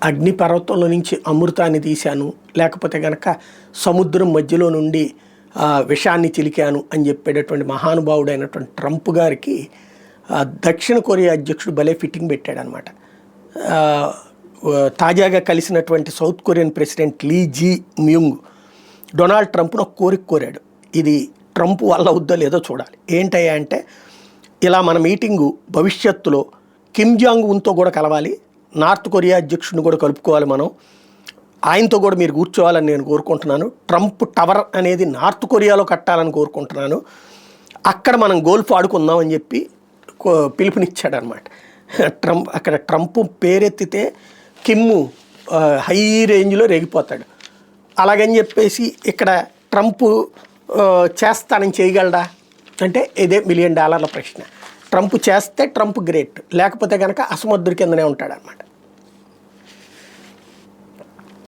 అగ్నిపర్వతంలో నుంచి అమృతాన్ని తీశాను, లేకపోతే కనుక సముద్రం మధ్యలో నుండి విషాన్ని చిలికాను అని చెప్పేటటువంటి మహానుభావుడైనటువంటి ట్రంప్ గారికి దక్షిణ కొరియా అధ్యక్షుడు భలే ఫిట్టింగ్ పెట్టాడనమాట. తాజాగా కలిసినటువంటి సౌత్ కొరియన్ ప్రెసిడెంట్ లీ జీ మ్యూంగ్ డొనాల్డ్ ట్రంప్ను ఒక కోరిక కోరాడు. ఇది ట్రంప్ వల్ల అవుద్దో లేదో చూడాలి. ఏంటయ్యా అంటే, ఇలా మన మీటింగు భవిష్యత్తులో కిమ్ జాంగ్ ఉన్తో కూడా కలవాలి, నార్త్ కొరియా అధ్యక్షుడిని కూడా కలుపుకోవాలి, మనం ఆయనతో కూడా మీరు కూర్చోవాలని నేను కోరుకుంటున్నాను. ట్రంప్ టవర్ అనేది నార్త్ కొరియాలో కట్టాలని కోరుకుంటున్నాను, అక్కడ మనం గోల్ఫ్ ఆడుకుందాం అని చెప్పి పిలుపునిచ్చాడనమాట. అక్కడ ట్రంప్ పేరెత్తితే కిమ్ హై రేంజ్లో రేగిపోతాడు. అలాగని చెప్పేసి ఇక్కడ ట్రంప్ చేస్తానని చేయగలడా అంటే ఇదే $1 మిలియన్ ప్రశ్న. ట్రంప్ చేస్తే ట్రంప్ గ్రేట్, లేకపోతే కనుక అసమర్థుడి కిందనే ఉంటాడనమాట.